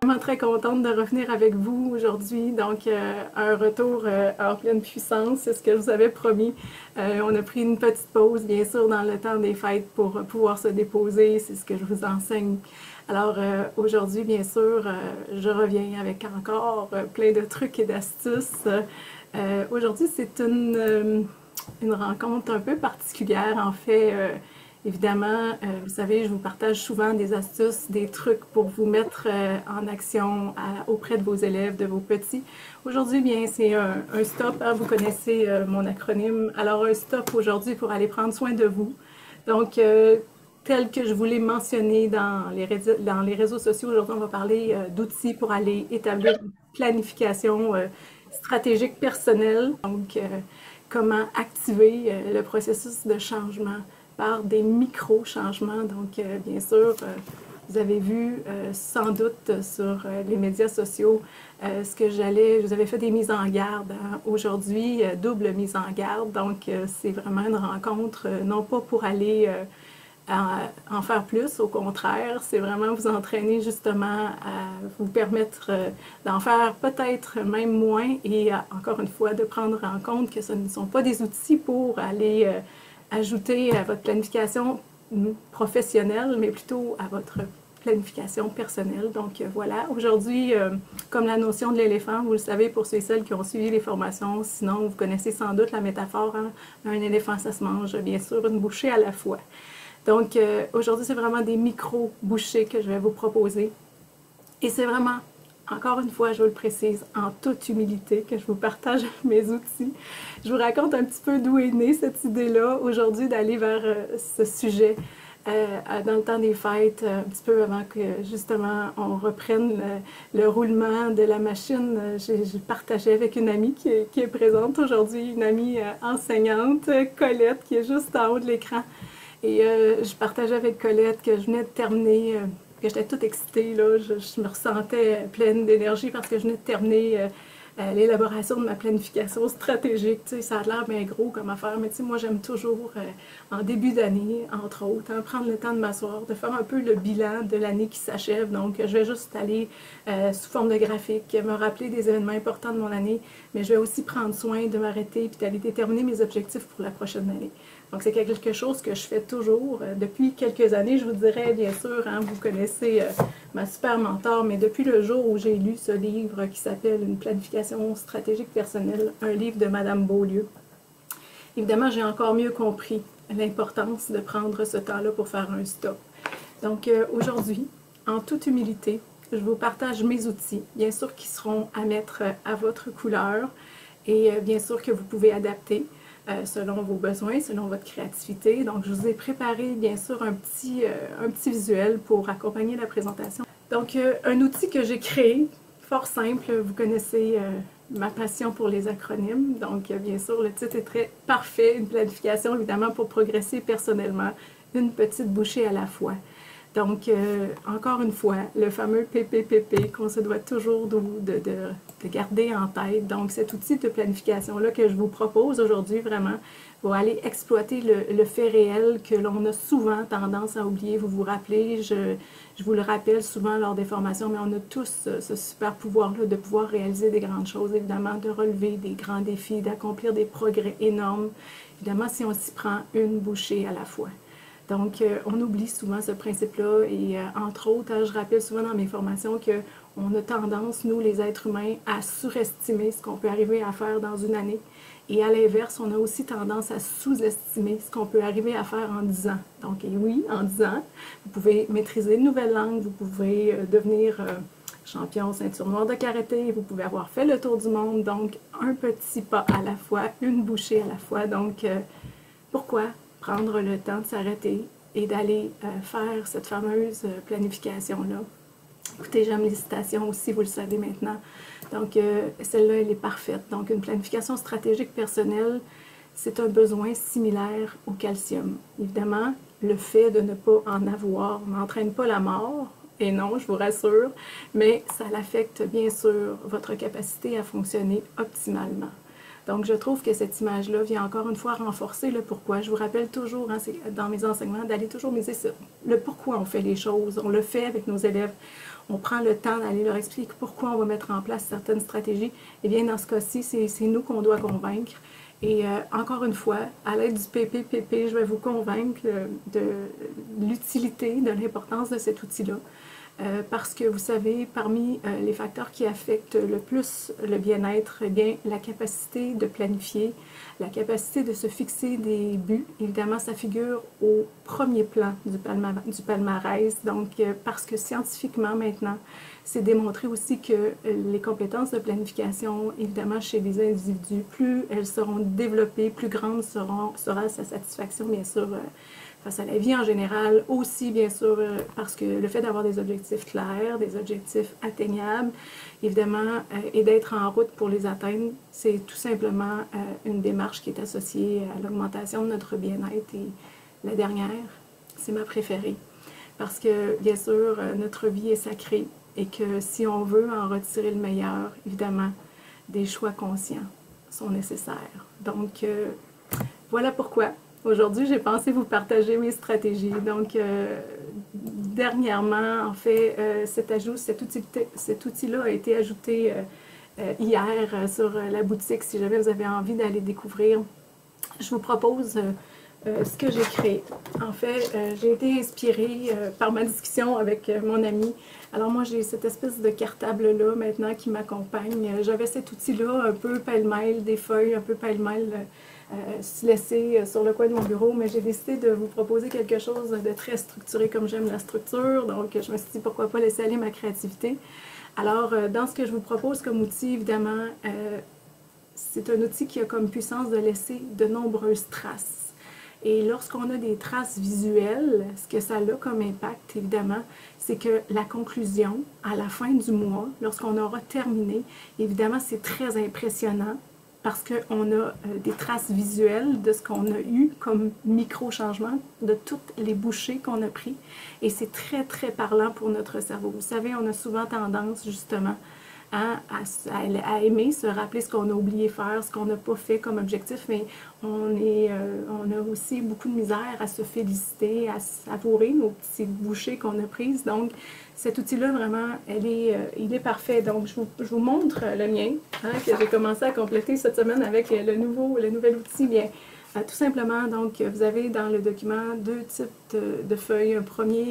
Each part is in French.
Vraiment très contente de revenir avec vous aujourd'hui. Donc, un retour en pleine puissance, c'est ce que je vous avais promis. On a pris une petite pause, bien sûr, dans le temps des fêtes pour pouvoir se déposer. C'est ce que je vous enseigne. Alors, aujourd'hui, bien sûr, je reviens avec encore plein de trucs et d'astuces. Aujourd'hui, c'est une rencontre un peu particulière, en fait. Évidemment, vous savez, je vous partage souvent des astuces, des trucs pour vous mettre en action auprès de vos élèves, de vos petits. Aujourd'hui, bien, c'est un stop, hein, vous connaissez mon acronyme. Alors, un stop aujourd'hui pour aller prendre soin de vous. Donc, tel que je vous l'ai mentionné dans les réseaux sociaux, aujourd'hui, on va parler d'outils pour aller établir une planification stratégique personnelle. Donc, comment activer le processus de changement par des micro-changements. Donc, bien sûr, vous avez vu sans doute sur les médias sociaux je vous avais fait des mises en garde. Hein. Aujourd'hui, double mise en garde. Donc, c'est vraiment une rencontre, non pas pour aller en faire plus, au contraire, c'est vraiment vous entraîner justement à vous permettre d'en faire peut-être même moins et encore une fois de prendre en compte que ce ne sont pas des outils pour aller ajouter à votre planification professionnelle, mais plutôt à votre planification personnelle. Donc voilà, aujourd'hui, comme la notion de l'éléphant, vous le savez pour ceux et celles qui ont suivi les formations, sinon vous connaissez sans doute la métaphore, hein? Un éléphant, ça se mange bien sûr une bouchée à la fois. Donc aujourd'hui, c'est vraiment des micro-bouchées que je vais vous proposer. Et c'est vraiment, encore une fois, je vous le précise, en toute humilité, que je vous partage mes outils. Je vous raconte un petit peu d'où est née cette idée-là aujourd'hui d'aller vers ce sujet dans le temps des fêtes, un petit peu avant que justement on reprenne le roulement de la machine. J'ai partagé avec une amie qui est présente aujourd'hui, une amie enseignante, Colette, qui est juste en haut de l'écran. Et je partageais avec Colette que je venais de terminer, que j'étais toute excitée, là, je me ressentais pleine d'énergie parce que je venais de terminer l'élaboration de ma planification stratégique. Tu sais, ça a l'air bien gros comme affaire, mais tu sais, moi j'aime toujours, en début d'année, entre autres, hein, prendre le temps de m'asseoir, de faire un peu le bilan de l'année qui s'achève. Donc, je vais juste aller sous forme de graphique, me rappeler des événements importants de mon année, mais je vais aussi prendre soin de m'arrêter et d'aller déterminer mes objectifs pour la prochaine année. Donc, c'est quelque chose que je fais toujours depuis quelques années. Je vous dirais, bien sûr, hein, vous connaissez ma super mentor, mais depuis le jour où j'ai lu ce livre qui s'appelle Une planification stratégique personnelle, un livre de Madame Beaulieu, évidemment, j'ai encore mieux compris l'importance de prendre ce temps-là pour faire un stop. Donc, aujourd'hui, en toute humilité, je vous partage mes outils, bien sûr, qui seront à mettre à votre couleur et bien sûr que vous pouvez adapter selon vos besoins, selon votre créativité. Donc, je vous ai préparé, bien sûr, un petit visuel pour accompagner la présentation. Donc, un outil que j'ai créé, fort simple, vous connaissez ma passion pour les acronymes. Donc, bien sûr, le titre est très parfait, une planification, évidemment, pour progresser personnellement, une petite bouchée à la fois. Donc, encore une fois, le fameux PPPP qu'on se doit toujours de garder en tête. Donc, cet outil de planification-là que je vous propose aujourd'hui, vraiment, va aller exploiter le fait réel que l'on a souvent tendance à oublier. Vous vous rappelez, je vous le rappelle souvent lors des formations, mais on a tous ce super pouvoir-là de pouvoir réaliser des grandes choses, évidemment, de relever des grands défis, d'accomplir des progrès énormes, évidemment, si on s'y prend une bouchée à la fois. Donc, on oublie souvent ce principe-là et entre autres, hein, je rappelle souvent dans mes formations qu'on a tendance, nous les êtres humains, à surestimer ce qu'on peut arriver à faire dans une année. Et à l'inverse, on a aussi tendance à sous-estimer ce qu'on peut arriver à faire en 10 ans. Donc, et oui, en 10 ans, vous pouvez maîtriser une nouvelle langue, vous pouvez devenir champion ceinture noire de karaté, vous pouvez avoir fait le tour du monde. Donc, un petit pas à la fois, une bouchée à la fois. Donc, pourquoi prendre le temps de s'arrêter et d'aller faire cette fameuse planification-là? Écoutez, j'aime les citations aussi, vous le savez maintenant. Donc, celle-là, elle est parfaite. Donc, une planification stratégique personnelle, c'est un besoin similaire au calcium. Évidemment, le fait de ne pas en avoir n'entraîne pas la mort, et non, je vous rassure, mais ça affecte bien sûr votre capacité à fonctionner optimalement. Donc, je trouve que cette image-là vient encore une fois renforcer le pourquoi. Je vous rappelle toujours, hein, dans mes enseignements, d'aller toujours miser sur le pourquoi on fait les choses. On le fait avec nos élèves. On prend le temps d'aller leur expliquer pourquoi on va mettre en place certaines stratégies. Eh bien, dans ce cas-ci, c'est nous qu'on doit convaincre. Et encore une fois, à l'aide du PPPP, je vais vous convaincre de l'utilité, de l'importance de cet outil-là. Parce que vous savez, parmi les facteurs qui affectent le plus le bien-être, eh bien, la capacité de planifier, la capacité de se fixer des buts, évidemment, ça figure au premier plan du palmarès. Donc, parce que scientifiquement, maintenant, c'est démontré aussi que les compétences de planification, évidemment, chez les individus, plus elles seront développées, plus grande sera sa satisfaction, bien sûr, face à la vie en général, aussi bien sûr parce que le fait d'avoir des objectifs clairs, des objectifs atteignables, évidemment, et d'être en route pour les atteindre, c'est tout simplement une démarche qui est associée à l'augmentation de notre bien-être. Et la dernière, c'est ma préférée, parce que bien sûr, notre vie est sacrée et que si on veut en retirer le meilleur, évidemment, des choix conscients sont nécessaires. Donc, voilà pourquoi. Aujourd'hui, j'ai pensé vous partager mes stratégies. Donc, dernièrement, en fait, cet outil-là a été ajouté hier sur la boutique. Si jamais vous avez envie d'aller découvrir, je vous propose ce que j'ai créé. En fait, j'ai été inspirée par ma discussion avec mon ami. Alors moi, j'ai cette espèce de cartable-là maintenant qui m'accompagne. J'avais cet outil-là un peu pêle-mêle, des feuilles un peu pêle-mêle laissées sur le coin de mon bureau, mais j'ai décidé de vous proposer quelque chose de très structuré comme j'aime la structure. Donc, je me suis dit pourquoi pas laisser aller ma créativité. Alors, dans ce que je vous propose comme outil, évidemment, c'est un outil qui a comme puissance de laisser de nombreuses traces. Et lorsqu'on a des traces visuelles, ce que ça a comme impact, évidemment, c'est que la conclusion, à la fin du mois, lorsqu'on aura terminé, évidemment, c'est très impressionnant parce qu'on a des traces visuelles de ce qu'on a eu comme micro-changement, de toutes les bouchées qu'on a pris. Et c'est très, très parlant pour notre cerveau. Vous savez, on a souvent tendance, justement, à aimer se rappeler ce qu'on a oublié faire, ce qu'on n'a pas fait comme objectif, mais on a aussi beaucoup de misère à se féliciter, à savourer nos petites bouchées qu'on a prises. Donc, cet outil-là, vraiment, il est parfait. Donc, je vous montre le mien, que j'ai commencé à compléter cette semaine avec le nouvel outil. Bien, tout simplement, donc, vous avez dans le document deux types de feuilles.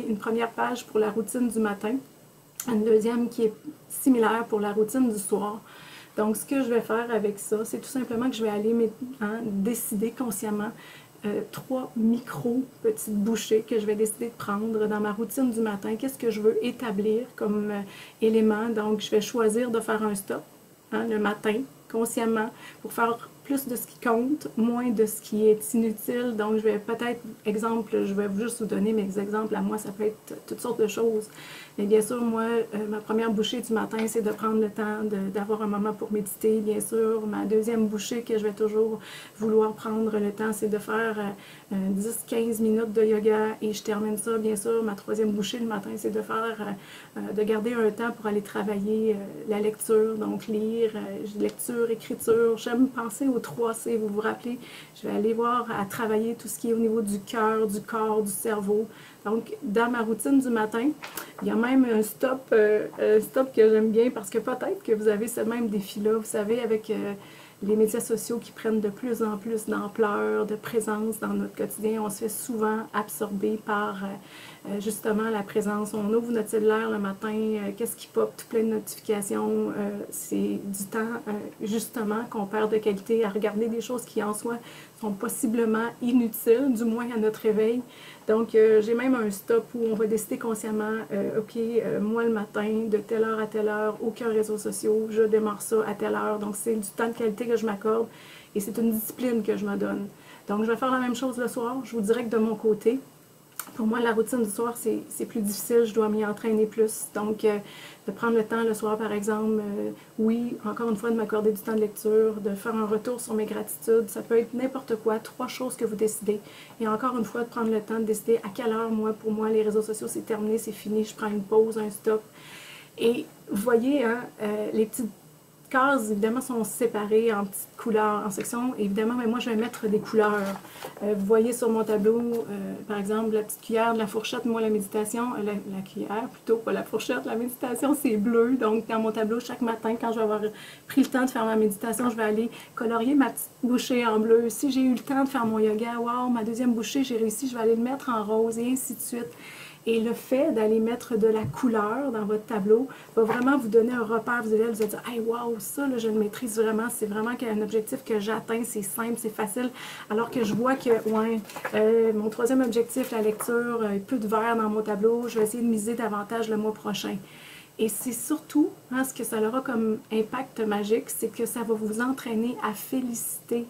Une première page pour la routine du matin, une deuxième qui est similaire pour la routine du soir. Donc, ce que je vais faire avec ça, c'est tout simplement que je vais aller décider consciemment 3 petites bouchées que je vais décider de prendre dans ma routine du matin. Qu'est-ce que je veux établir comme élément? Donc, je vais choisir de faire un stop le matin, consciemment, pour faire plus de ce qui compte, moins de ce qui est inutile. Donc, je vais peut-être, exemple, je vais juste vous donner mes exemples. À moi, ça peut être toutes sortes de choses. Mais bien sûr, moi, ma première bouchée du matin, c'est de prendre le temps d'avoir un moment pour méditer. Bien sûr, ma deuxième bouchée que je vais toujours vouloir prendre le temps, c'est de faire 10-15 minutes de yoga et je termine ça. Bien sûr, ma troisième bouchée le matin, c'est de garder un temps pour aller travailler la lecture, donc lire, lecture, écriture. J'aime penser aux 3C, vous vous rappelez? Je vais aller voir à travailler tout ce qui est au niveau du cœur, du corps, du cerveau. Donc, dans ma routine du matin, il y a même un stop que j'aime bien parce que peut-être que vous avez ce même défi-là, vous savez, avec les médias sociaux qui prennent de plus en plus d'ampleur, de présence dans notre quotidien. On se fait souvent absorber par justement la présence. On ouvre notre cellulaire le matin, qu'est-ce qui pop, tout plein de notifications. C'est du temps justement qu'on perd de qualité à regarder des choses qui en soi sont possiblement inutiles, du moins à notre réveil. Donc, j'ai même un stop où on va décider consciemment, OK, moi le matin, de telle heure à telle heure, aucun réseau social, je démarre ça à telle heure. Donc, c'est du temps de qualité que je m'accorde et c'est une discipline que je me donne. Donc, je vais faire la même chose le soir. Je vous dirais que de mon côté, pour moi, la routine du soir, c'est plus difficile. Je dois m'y entraîner plus. Donc, de prendre le temps le soir, par exemple, oui, encore une fois, de m'accorder du temps de lecture, de faire un retour sur mes gratitudes. Ça peut être n'importe quoi, 3 choses que vous décidez. Et encore une fois, de prendre le temps de décider à quelle heure, pour moi, les réseaux sociaux, c'est terminé, c'est fini, je prends une pause, un stop. Et vous voyez, hein, les petites cases, évidemment, sont séparées en petites couleurs, en sections, évidemment, mais moi, je vais mettre des couleurs. Vous voyez sur mon tableau, par exemple, la petite cuillère de la fourchette, moi, la méditation, la cuillère, plutôt, pas la fourchette, la méditation, c'est bleu. Donc, dans mon tableau, chaque matin, quand je vais avoir pris le temps de faire ma méditation, je vais aller colorier ma petite bouchée en bleu. Si j'ai eu le temps de faire mon yoga, wow, ma deuxième bouchée, j'ai réussi, je vais aller le mettre en rose, et ainsi de suite. Et le fait d'aller mettre de la couleur dans votre tableau va vraiment vous donner un repère visuel. Vous allez dire, hey, wow, ça, là, je le maîtrise vraiment. C'est vraiment un objectif que j'atteins. C'est simple, c'est facile. Alors que je vois que, ouais, mon troisième objectif, la lecture, peu de vert dans mon tableau. Je vais essayer de miser davantage le mois prochain. Et c'est surtout, hein, ce que ça aura comme impact magique, c'est que ça va vous entraîner à féliciter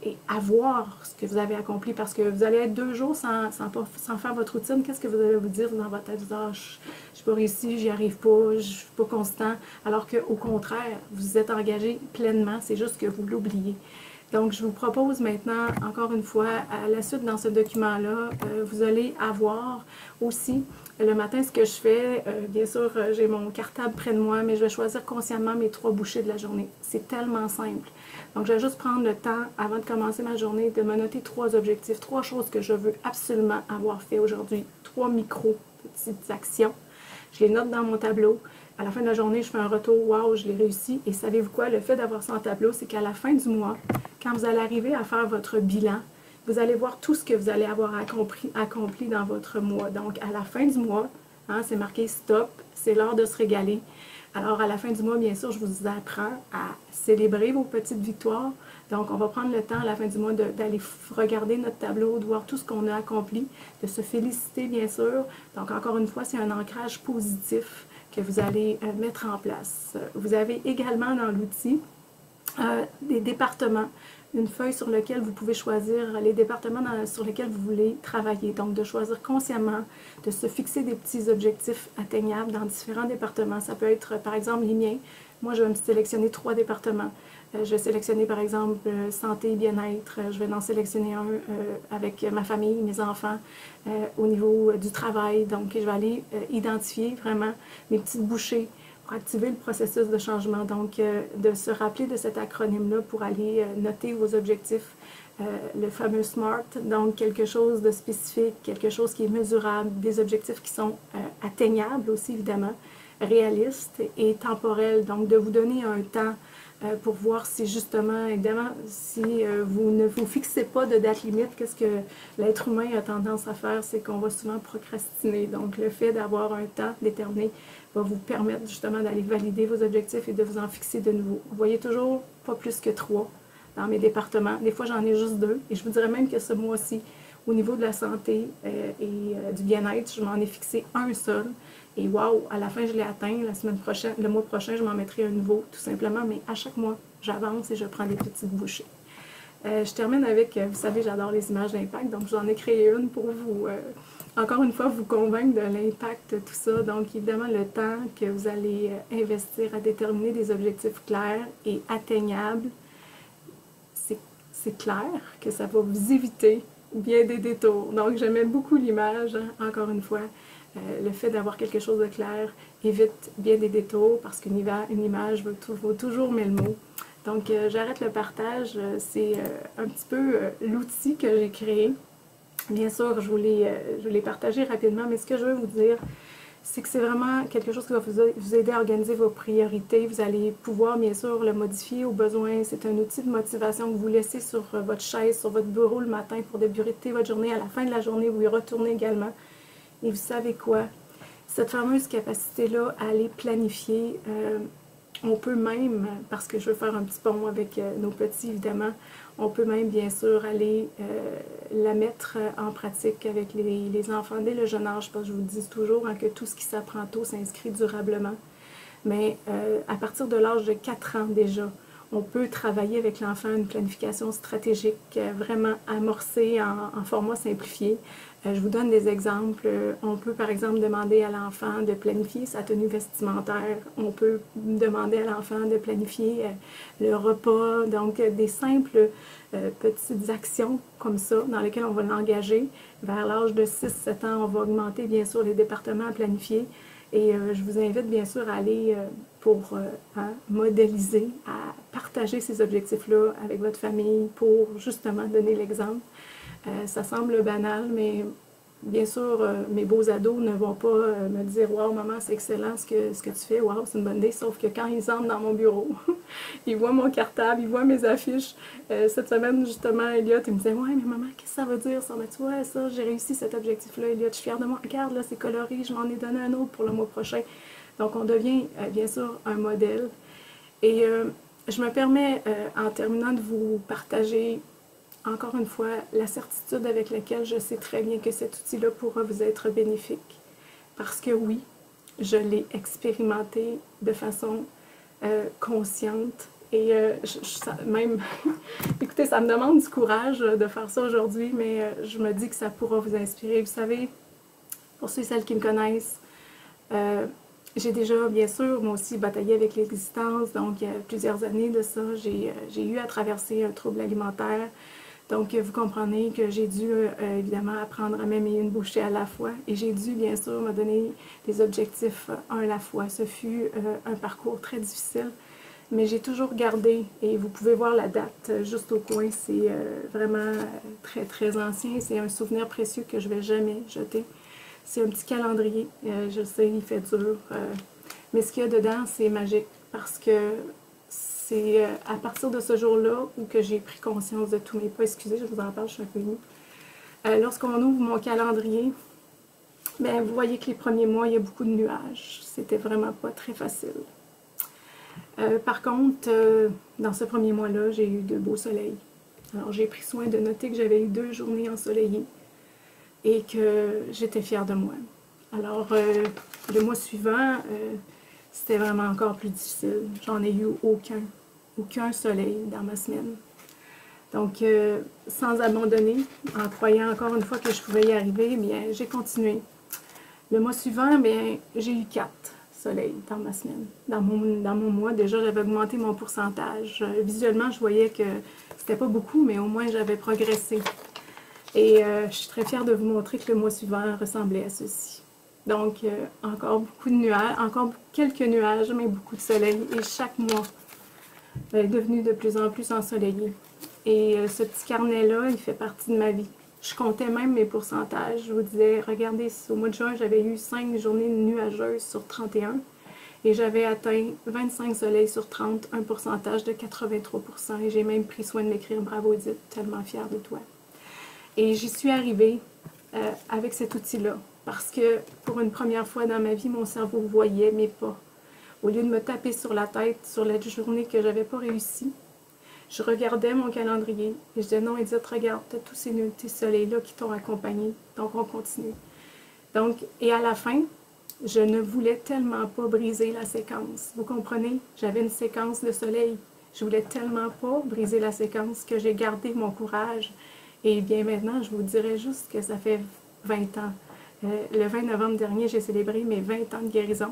et à voir ce que vous avez accompli. Parce que vous allez être 2 jours sans faire votre routine. Qu'est-ce que vous allez vous dire dans votre tête? Vous dites, ah, je n'ai pas réussi, j'y arrive pas, je ne suis pas constant. Alors qu'au contraire, vous êtes engagé pleinement, c'est juste que vous l'oubliez. Donc, je vous propose maintenant, encore une fois, à la suite dans ce document-là, vous allez avoir aussi, le matin, ce que je fais, bien sûr, j'ai mon cartable près de moi, mais je vais choisir consciemment mes 3 bouchées de la journée. C'est tellement simple. Donc, je vais juste prendre le temps, avant de commencer ma journée, de me noter 3 objectifs, 3 choses que je veux absolument avoir fait aujourd'hui, 3 petites actions. Je les note dans mon tableau. À la fin de la journée, je fais un retour, wow, je l'ai réussi. Et savez-vous quoi? Le fait d'avoir ça en tableau, c'est qu'à la fin du mois, quand vous allez arriver à faire votre bilan, vous allez voir tout ce que vous allez avoir accompli dans votre mois. Donc, à la fin du mois, hein, c'est marqué stop, c'est l'heure de se régaler. Alors, à la fin du mois, bien sûr, je vous apprends à célébrer vos petites victoires. Donc, on va prendre le temps à la fin du mois d'aller regarder notre tableau, de voir tout ce qu'on a accompli, de se féliciter, bien sûr. Donc, encore une fois, c'est un ancrage positif que vous allez mettre en place. Vous avez également dans l'outil des départements, une feuille sur laquelle vous pouvez choisir les départements sur lesquels vous voulez travailler. Donc, de choisir consciemment, de se fixer des petits objectifs atteignables dans différents départements. Ça peut être, par exemple, les miens. Moi, je vais me sélectionner 3 départements. Je vais sélectionner, par exemple, santé et bien-être. Je vais en sélectionner un avec ma famille, mes enfants, au niveau du travail. Donc, je vais aller identifier vraiment mes petites bouchées pour activer le processus de changement. Donc, de se rappeler de cet acronyme-là pour aller noter vos objectifs. Le fameux SMART, donc quelque chose de spécifique, quelque chose qui est mesurable, des objectifs qui sont atteignables aussi, évidemment, réalistes et temporels. Donc, de vous donner un temps pour voir si justement, évidemment, si vous ne vous fixez pas de date limite, qu'est-ce que l'être humain a tendance à faire, c'est qu'on va souvent procrastiner. Donc, le fait d'avoir un temps déterminé va vous permettre justement d'aller valider vos objectifs et de vous en fixer de nouveau. Vous voyez toujours pas plus que 3 dans mes départements. Des fois, j'en ai juste 2. Et je vous dirais même que ce mois-ci, au niveau de la santé et du bien-être, je m'en ai fixé un seul. Et wow, à la fin, je l'ai atteint. La semaine prochaine, le mois prochain, je m'en mettrai un nouveau, tout simplement. Mais à chaque mois, j'avance et je prends des petites bouchées. Je termine avec, vous savez, j'adore les images d'impact, donc j'en ai créé une pour vous, encore une fois, vous convaincre de l'impact de tout ça. Donc, évidemment, le temps que vous allez investir à déterminer des objectifs clairs et atteignables, c'est clair que ça va vous éviter bien des détours. Donc, j'aimais beaucoup l'image, hein, encore une fois. Le fait d'avoir quelque chose de clair évite bien des détours parce qu'une image vaut toujours 1000 mots. Donc, j'arrête le partage. C'est un petit peu l'outil que j'ai créé. Bien sûr, je voulais partager rapidement, mais ce que je veux vous dire, c'est que c'est vraiment quelque chose qui va vous aider à organiser vos priorités. Vous allez pouvoir, bien sûr, le modifier au besoin. C'est un outil de motivation que vous laissez sur votre chaise, sur votre bureau le matin pour débuter votre journée. À la fin de la journée, vous y retournez également. Et vous savez quoi? Cette fameuse capacité-là à aller planifier, on peut même, parce que je veux faire un petit pont avec nos petits évidemment, on peut même bien sûr aller la mettre en pratique avec les enfants dès le jeune âge, parce que je vous dis toujours hein, que tout ce qui s'apprend tôt s'inscrit durablement. Mais à partir de l'âge de 4 ans déjà, on peut travailler avec l'enfant une planification stratégique vraiment amorcée en format simplifié. Je vous donne des exemples. On peut par exemple demander à l'enfant de planifier sa tenue vestimentaire. On peut demander à l'enfant de planifier le repas. Donc des simples petites actions comme ça dans lesquelles on va l'engager. Vers l'âge de 6-7 ans, on va augmenter bien sûr les départements à planifier. Et je vous invite bien sûr à aller pour modéliser, à partager ces objectifs-là avec votre famille pour justement donner l'exemple. Ça semble banal, mais bien sûr, mes beaux ados ne vont pas me dire Waouh, maman, c'est excellent ce que tu fais, waouh, c'est une bonne idée. Sauf que quand ils entrent dans mon bureau, ils voient mon cartable, ils voient mes affiches. Cette semaine, justement, Elliot, il me disait Ouais, mais maman, qu'est-ce que ça veut dire ça? Mais tu vois, ça, j'ai réussi cet objectif-là, Elliot, je suis fière de moi. Regarde, là, c'est coloré, je m'en ai donné un autre pour le mois prochain. Donc, on devient, bien sûr, un modèle. Et je me permets, en terminant, de vous partager encore une fois, la certitude avec laquelle je sais très bien que cet outil-là pourra vous être bénéfique. Parce que oui, je l'ai expérimenté de façon consciente. Et même, écoutez, ça me demande du courage de faire ça aujourd'hui, mais je me dis que ça pourra vous inspirer. Vous savez, pour ceux et celles qui me connaissent, j'ai déjà, bien sûr, moi aussi, bataillé avec l'existence. Donc, il y a plusieurs années de ça, j'ai eu à traverser un trouble alimentaire. Donc, vous comprenez que j'ai dû, évidemment, apprendre à m'aimer une bouchée à la fois. Et j'ai dû, bien sûr, me donner des objectifs un à la fois. Ce fut un parcours très difficile, mais j'ai toujours gardé, et vous pouvez voir la date juste au coin, c'est vraiment très, très ancien. C'est un souvenir précieux que je ne vais jamais jeter. C'est un petit calendrier. Je sais, il fait dur. Mais ce qu'il y a dedans, c'est magique parce que c'est à partir de ce jour-là où que j'ai pris conscience de tous mes pas. Excusez, je vous en parle, je suis un peu émue. Lorsqu'on ouvre mon calendrier, ben, vous voyez que les premiers mois, il y a beaucoup de nuages. C'était vraiment pas très facile. Par contre, dans ce premier mois-là, j'ai eu de beaux soleils. Alors, j'ai pris soin de noter que j'avais eu 2 journées ensoleillées et que j'étais fière de moi. Alors, le mois suivant, c'était vraiment encore plus difficile. J'en ai eu aucun soleil dans ma semaine. Donc, sans abandonner, en croyant encore une fois que je pouvais y arriver, bien, j'ai continué. Le mois suivant, bien, j'ai eu 4 soleils dans ma semaine. Dans mon mois, déjà, j'avais augmenté mon pourcentage. Visuellement, je voyais que c'était pas beaucoup, mais au moins, j'avais progressé. Et je suis très fière de vous montrer que le mois suivant ressemblait à ceci. Donc, encore beaucoup de nuages, encore quelques nuages, mais beaucoup de soleil. Et chaque mois est devenu de plus en plus ensoleillé. Et ce petit carnet-là, il fait partie de ma vie. Je comptais même mes pourcentages. Je vous disais, regardez, au mois de juin, j'avais eu 5 journées nuageuses sur 31 et j'avais atteint 25 soleils sur 30, un pourcentage de 83%. Et j'ai même pris soin de m'écrire Bravo Edith, tellement fière de toi. Et j'y suis arrivée avec cet outil-là parce que pour une première fois dans ma vie, mon cerveau voyait mes pas. Au lieu de me taper sur la tête sur la journée que j'avais pas réussi, je regardais mon calendrier et je disais non, Edith, regarde, tu as tous ces soleils-là qui t'ont accompagné, donc on continue. Donc, et à la fin, je ne voulais tellement pas briser la séquence. Vous comprenez? J'avais une séquence de soleil. Je voulais tellement pas briser la séquence que j'ai gardé mon courage. Et bien maintenant, je vous dirais juste que ça fait 20 ans. Le 20 novembre dernier, j'ai célébré mes 20 ans de guérison.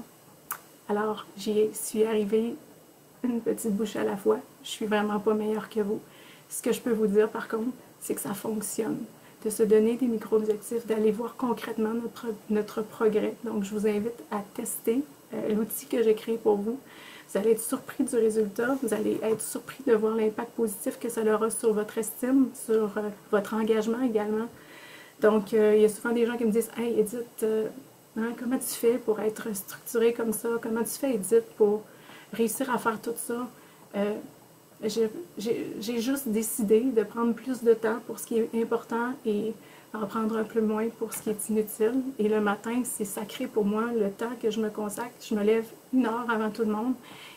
Alors, j'y suis arrivée une petite bouche à la fois. Je suis vraiment pas meilleure que vous. Ce que je peux vous dire, par contre, c'est que ça fonctionne. De se donner des micro-objectifs, d'aller voir concrètement notre progrès. Donc, je vous invite à tester l'outil que j'ai créé pour vous. Vous allez être surpris du résultat. Vous allez être surpris de voir l'impact positif que ça aura sur votre estime, sur votre engagement également. Donc, il y a souvent des gens qui me disent « Hey, Edith, comment tu fais pour être structurée comme ça? Comment tu fais, Edith, pour réussir à faire tout ça? » J'ai juste décidé de prendre plus de temps pour ce qui est important et en prendre un peu moins pour ce qui est inutile. Et le matin, c'est sacré pour moi, le temps que je me consacre. Je me lève 1 heure avant tout le monde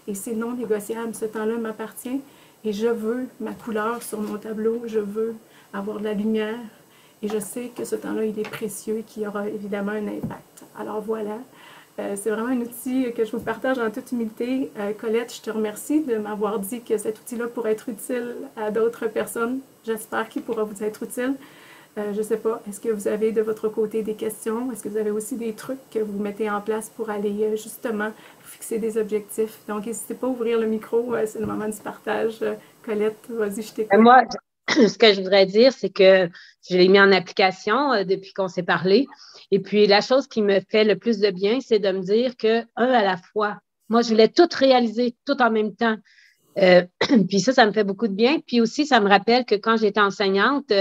et c'est non négociable. Ce temps-là m'appartient et je veux ma couleur sur mon tableau. Je veux avoir de la lumière et je sais que ce temps-là, il est précieux et qu'il y aura évidemment un impact. Alors voilà. C'est vraiment un outil que je vous partage en toute humilité. Colette, je te remercie de m'avoir dit que cet outil-là pourrait être utile à d'autres personnes. J'espère qu'il pourra vous être utile. Je ne sais pas, est-ce que vous avez de votre côté des questions? Est-ce que vous avez aussi des trucs que vous mettez en place pour aller justement fixer des objectifs? Donc, n'hésitez pas à ouvrir le micro, c'est le moment du partage. Colette, vas-y, je t'écoute. ce que je voudrais dire, c'est que je l'ai mis en application depuis qu'on s'est parlé. Et puis, la chose qui me fait le plus de bien, c'est de me dire que, un à la fois, moi, je voulais tout réaliser, tout en même temps. Puis ça me fait beaucoup de bien. Puis aussi, ça me rappelle que quand j'étais enseignante,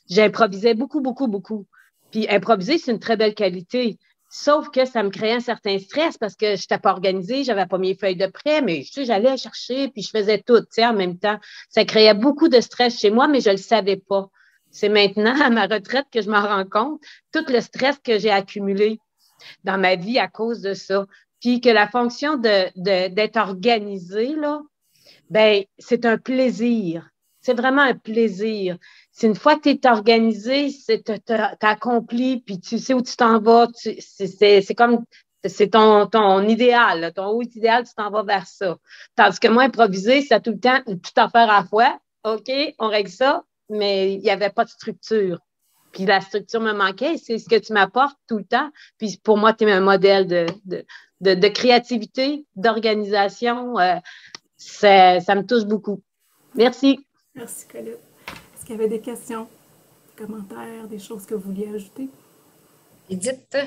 j'improvisais beaucoup, beaucoup, beaucoup. Puis improviser, c'est une très belle qualité. Sauf que ça me créait un certain stress parce que je n'étais pas organisée, j'avais pas mes feuilles de prêt, mais tu sais, j'allais chercher, puis je faisais tout, tu sais, en même temps. Ça créait beaucoup de stress chez moi, mais je ne le savais pas. C'est maintenant, à ma retraite, que je m'en rends compte, tout le stress que j'ai accumulé dans ma vie à cause de ça. Puis que la fonction d'être organisée, là, ben, c'est un plaisir. C'est vraiment un plaisir. C'est une fois que tu es organisé, tu as accompli, puis tu sais où tu t'en vas. C'est comme, c'est ton idéal, là, ton haut idéal, tu t'en vas vers ça. Tandis que moi, improviser, c'est tout le temps, tout en faire à la fois. OK, on règle ça, mais il n'y avait pas de structure. Puis la structure me manquait, c'est ce que tu m'apportes tout le temps. Puis pour moi, tu es un modèle de créativité, d'organisation. Ça me touche beaucoup. Merci. Merci, Colette. Est-ce qu'il y avait des questions, des commentaires, des choses que vous vouliez ajouter? Edith,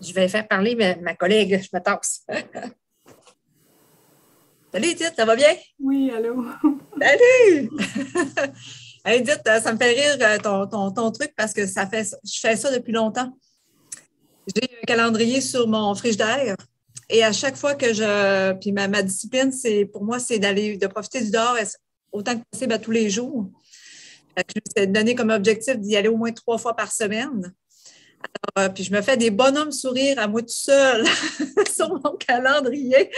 je vais faire parler ma collègue, je me tasse. Salut Edith, ça va bien? Oui, allô? Salut! Edith, ça me fait rire ton truc parce que je fais ça depuis longtemps. J'ai un calendrier sur mon frigidaire et à chaque fois que puis ma discipline, pour moi, c'est de profiter du dehors autant que possible à tous les jours. Je me suis donné comme objectif d'y aller au moins 3 fois par semaine. Alors, puis je me fais des bonhommes sourires à moi tout seul sur mon calendrier.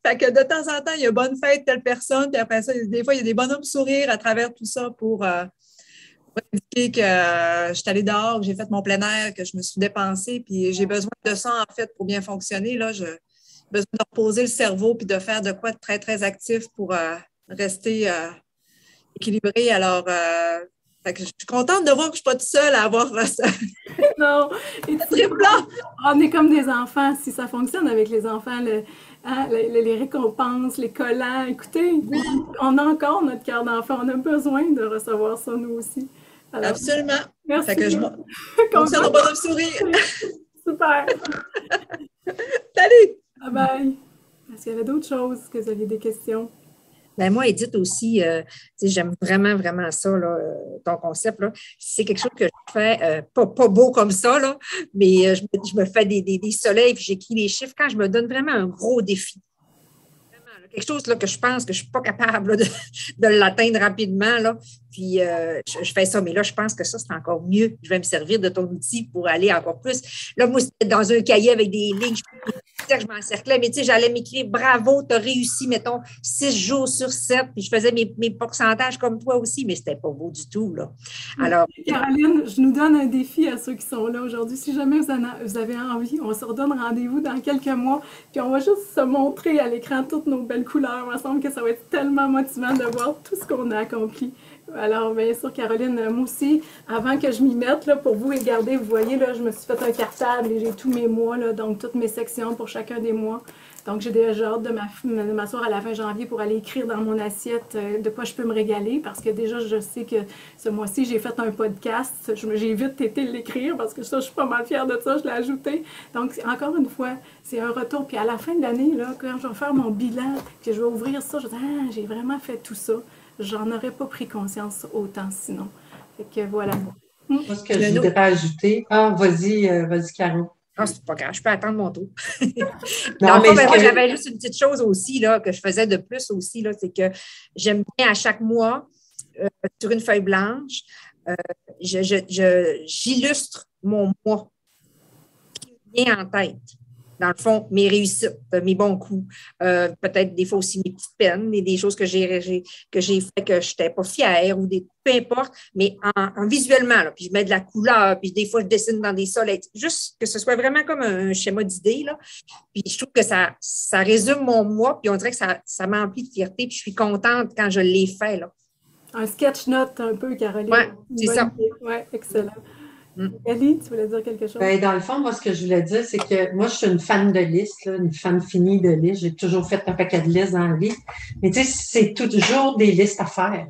Fait que de temps en temps, il y a bonne fête telle personne, puis après ça, des fois, il y a des bonhommes sourires à travers tout ça pour indiquer que je suis allée dehors, que j'ai fait mon plein air, que je me suis dépensée, puis j'ai besoin de ça, en fait, pour bien fonctionner. J'ai besoin de reposer le cerveau puis de faire de quoi de très, très actif pour rester équilibré. Alors, fait que je suis contente de voir que je ne suis pas toute seule à avoir ça. Non, on est comme des enfants. Si ça fonctionne avec les enfants, les récompenses, les collants, écoutez, on a encore notre cœur d'enfant. On a besoin de recevoir ça, nous aussi. Alors, absolument. Merci. Fait que je fonctionne au bonhomme sourire. Super. Salut. Bye bye. Est-ce qu'il y avait d'autres choses, que vous aviez des questions? Ben moi, Edith aussi, j'aime vraiment, vraiment ça, là, ton concept. C'est quelque chose que je fais, pas beau comme ça, là, mais je me fais des soleils puis j'écris les chiffres quand je me donne vraiment un gros défi. Vraiment, là, quelque chose là, que je pense que je ne suis pas capable là, de l'atteindre rapidement. Là, puis je fais ça, mais là, je pense que ça, c'est encore mieux. Je vais me servir de ton outil pour aller encore plus. Là, moi, c'était dans un cahier avec des lignes. Je m'encerclais, mais tu sais, j'allais m'écrire bravo, tu as réussi, mettons, 6 jours sur 7, puis je faisais mes pourcentages comme toi aussi, mais c'était pas beau du tout, là. Alors, Caroline, je nous donne un défi à ceux qui sont là aujourd'hui. Si jamais vous avez envie, on se redonne rendez-vous dans quelques mois, puis on va juste se montrer à l'écran toutes nos belles couleurs. Il me semble que ça va être tellement motivant de voir tout ce qu'on a accompli. Alors, bien sûr, Caroline, moi aussi, avant que je m'y mette, là, pour vous regarder, vous voyez, là, je me suis fait un cartable et j'ai tous mes mois, là, donc toutes mes sections pour chacun des mois. Donc, j'ai déjà hâte de m'asseoir à la fin janvier pour aller écrire dans mon assiette de quoi je peux me régaler, parce que déjà, je sais que ce mois-ci, j'ai fait un podcast. J'ai vite été l'écrire, parce que ça, je suis pas mal fière de ça, je l'ai ajouté. Donc, encore une fois, c'est un retour. Puis à la fin de l'année, là, quand je vais faire mon bilan, que je vais ouvrir ça, je vais dire, ah, j'ai vraiment fait tout ça. J'en aurais pas pris conscience autant sinon. Fait que voilà. Moi, ce que je voudrais ajouter. Ah, vas-y, Caro. Non, c'est pas grave, je peux attendre mon tour. Non, mais moi, j'avais juste une petite chose aussi là, que je faisais de plus aussi, là, c'est que j'aime bien à chaque mois, sur une feuille blanche, j'illustre mon mois qui me vient en tête. Dans le fond, mes réussites, mes bons coups, peut-être des fois aussi mes petites peines, des choses que j'ai fait que je n'étais pas fière ou peu importe, mais en visuellement. Là, puis je mets de la couleur, puis des fois je dessine dans des soleils. Juste que ce soit vraiment comme un schéma d'idées. Puis je trouve que ça résume mon moi, puis on dirait que ça m'emplit de fierté, puis je suis contente quand je l'ai fait. Là. Un sketch note un peu, Caroline. Oui, c'est ça. Oui, excellent. Ellie, tu voulais dire quelque chose? Ben, dans le fond, moi, ce que je voulais dire, c'est que moi, je suis une fan de listes, là, une fan finie de listes. J'ai toujours fait un paquet de listes dans la vie. Mais tu sais, c'est toujours des listes à faire.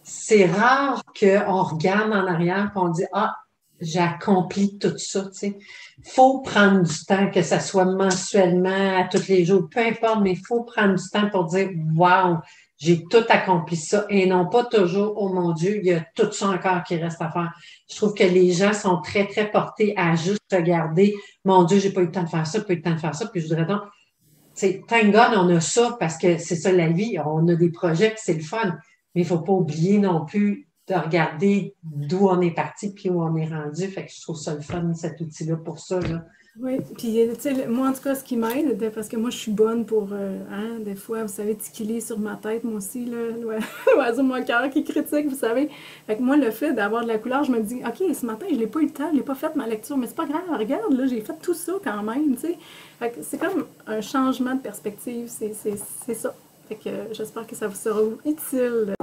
c'est rare qu'on regarde en arrière et on dit, ah, j'ai accompli tout ça, tu sais. Faut prendre du temps, que ça soit mensuellement, à tous les jours, peu importe, mais il faut prendre du temps pour dire, wow, j'ai tout accompli ça, et non pas toujours, oh mon Dieu, il y a tout ça encore qui reste à faire. Je trouve que les gens sont très, très portés à juste regarder, mon Dieu, j'ai pas eu le temps de faire ça, pas eu le temps de faire ça, puis je voudrais donc, tu sais, thank God, on a ça parce que c'est ça la vie, on a des projets, puis c'est le fun, mais il faut pas oublier non plus de regarder d'où on est parti puis où on est rendu. Fait que je trouve ça le fun, cet outil-là, pour ça, là. Oui, puis tu sais, moi en tout cas, ce qui m'aide, parce que moi je suis bonne pour, hein, des fois, vous savez, tiquiller sur ma tête, moi aussi, là, l'oiseau de mon cœur qui critique, vous savez. Fait que moi, le fait d'avoir de la couleur, je me dis, OK, ce matin, je l'ai pas eu le temps, je l'ai pas fait ma lecture, mais c'est pas grave, regarde, là, j'ai fait tout ça quand même, tu sais. Fait que c'est comme un changement de perspective, c'est ça. Fait que j'espère que ça vous sera utile.